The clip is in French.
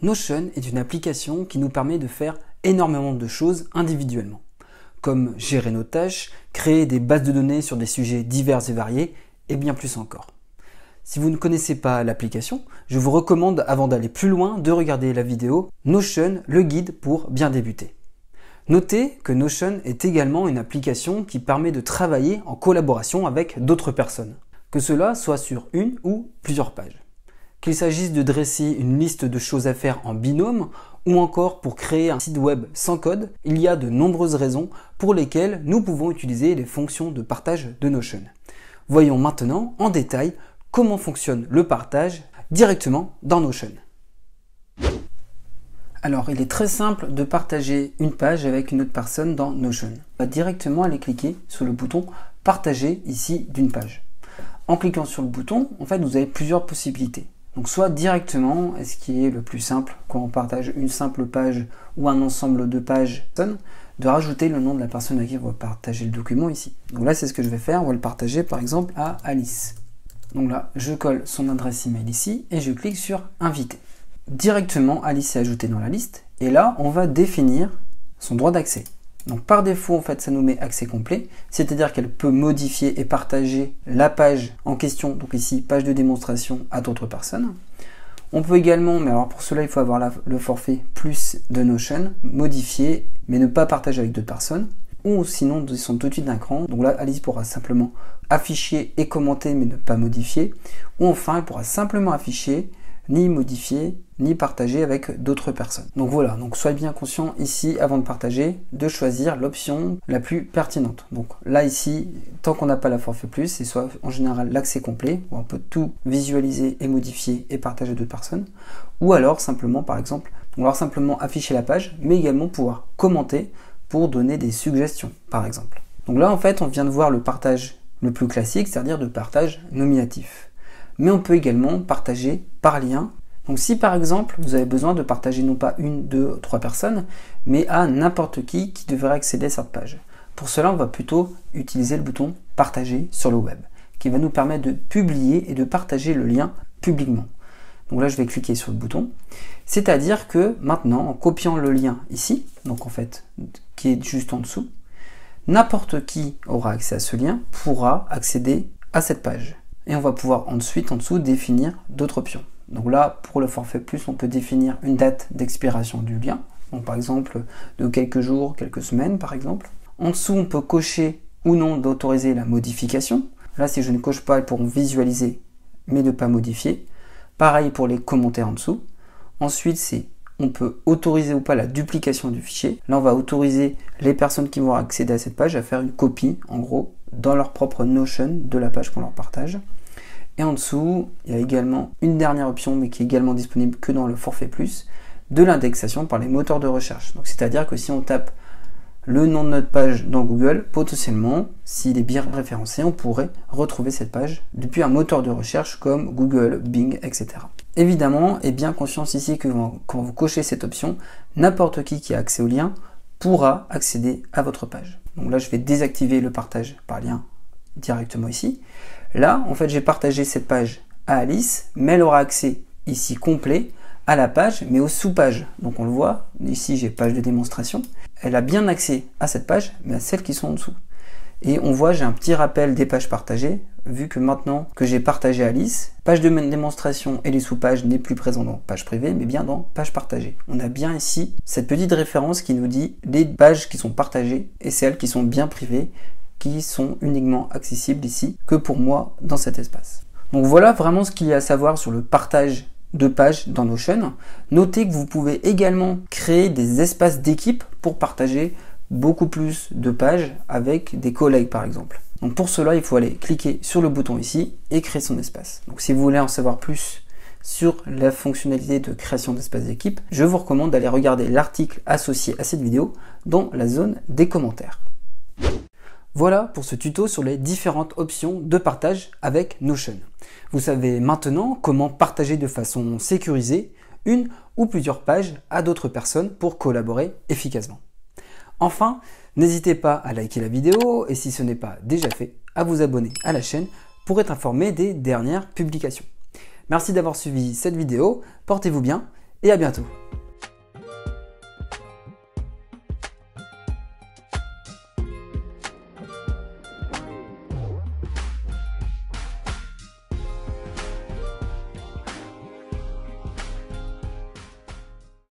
Notion est une application qui nous permet de faire énormément de choses individuellement, comme gérer nos tâches, créer des bases de données sur des sujets divers et variés, et bien plus encore. Si vous ne connaissez pas l'application, je vous recommande avant d'aller plus loin de regarder la vidéo Notion, le guide pour bien débuter. Notez que Notion est également une application qui permet de travailler en collaboration avec d'autres personnes, que cela soit sur une ou plusieurs pages. Qu'il s'agisse de dresser une liste de choses à faire en binôme ou encore pour créer un site web sans code, il y a de nombreuses raisons pour lesquelles nous pouvons utiliser les fonctions de partage de Notion. Voyons maintenant en détail comment fonctionne le partage directement dans Notion. Alors, il est très simple de partager une page avec une autre personne dans Notion. On va directement aller cliquer sur le bouton « Partager » ici d'une page. En cliquant sur le bouton, en fait, vous avez plusieurs possibilités. Donc, soit directement, ce qui est le plus simple quand on partage une simple page ou un ensemble de pages, de rajouter le nom de la personne à qui on va partager le document ici. Donc là, c'est ce que je vais faire. On va le partager par exemple à Alice. Donc là, je colle son adresse email ici et je clique sur « Inviter ». Directement, Alice est ajoutée dans la liste et là, on va définir son droit d'accès. Donc par défaut, en fait, ça nous met accès complet, c'est-à-dire qu'elle peut modifier et partager la page en question, donc ici, page de démonstration à d'autres personnes. On peut également, mais alors pour cela, il faut avoir le forfait plus de Notion, modifier, mais ne pas partager avec d'autres personnes, ou sinon descendre tout de suite d'un cran. Donc là, Alice pourra simplement afficher et commenter, mais ne pas modifier, ou enfin, elle pourra simplement afficher, ni modifier, ni partager avec d'autres personnes. Donc voilà, donc soyez bien conscient ici, avant de partager, de choisir l'option la plus pertinente. Donc là ici, tant qu'on n'a pas la forfait plus, c'est soit en général l'accès complet, où on peut tout visualiser et modifier et partager à d'autres personnes, ou alors simplement par exemple, on va simplement afficher la page, mais également pouvoir commenter pour donner des suggestions par exemple. Donc là en fait, on vient de voir le partage le plus classique, c'est-à-dire de partage nominatif. Mais on peut également partager par lien. Donc si par exemple vous avez besoin de partager non pas une, deux, trois personnes, mais à n'importe qui devrait accéder à cette page. Pour cela, on va plutôt utiliser le bouton partager sur le web, qui va nous permettre de publier et de partager le lien publiquement. Donc là, je vais cliquer sur le bouton. C'est-à-dire que maintenant, en copiant le lien ici, donc en fait, qui est juste en dessous, n'importe qui aura accès à ce lien pourra accéder à cette page. Et on va pouvoir ensuite, en dessous, définir d'autres options. Donc là, pour le forfait plus, on peut définir une date d'expiration du lien. Donc par exemple, de quelques jours, quelques semaines par exemple. En dessous, on peut cocher ou non d'autoriser la modification. Là, si je ne coche pas, ils pourront visualiser, mais ne pas modifier. Pareil pour les commentaires en dessous. Ensuite, on peut autoriser ou pas la duplication du fichier. Là, on va autoriser les personnes qui vont accéder à cette page à faire une copie, en gros, dans leur propre Notion de la page qu'on leur partage. Et en dessous, il y a également une dernière option, mais qui est également disponible que dans le forfait plus, de l'indexation par les moteurs de recherche. Donc c'est-à-dire que si on tape le nom de notre page dans Google, potentiellement, s'il est bien référencé, on pourrait retrouver cette page depuis un moteur de recherche comme Google, Bing, etc. Évidemment, et bien conscience ici que quand vous cochez cette option, n'importe qui a accès au lien pourra accéder à votre page. Donc là, je vais désactiver le partage par lien directement ici. Là, en fait, j'ai partagé cette page à Alice, mais elle aura accès ici complet à la page, mais aux sous-pages. Donc on le voit, ici j'ai page de démonstration. Elle a bien accès à cette page, mais à celles qui sont en dessous. Et on voit, j'ai un petit rappel des pages partagées, vu que maintenant que j'ai partagé Alice, page de démonstration et les sous-pages n'est plus présent dans page privée, mais bien dans page partagée. On a bien ici cette petite référence qui nous dit les pages qui sont partagées et celles qui sont bien privées, qui sont uniquement accessibles ici que pour moi dans cet espace. Donc voilà vraiment ce qu'il y a à savoir sur le partage de pages dans Notion. Notez que vous pouvez également créer des espaces d'équipe pour partager beaucoup plus de pages avec des collègues par exemple. Donc pour cela, il faut aller cliquer sur le bouton ici et créer son espace. Donc si vous voulez en savoir plus sur la fonctionnalité de création d'espace d'équipe, je vous recommande d'aller regarder l'article associé à cette vidéo dans la zone des commentaires. Voilà pour ce tuto sur les différentes options de partage avec Notion. Vous savez maintenant comment partager de façon sécurisée une ou plusieurs pages à d'autres personnes pour collaborer efficacement. Enfin, n'hésitez pas à liker la vidéo et si ce n'est pas déjà fait, à vous abonner à la chaîne pour être informé des dernières publications. Merci d'avoir suivi cette vidéo, portez-vous bien et à bientôt.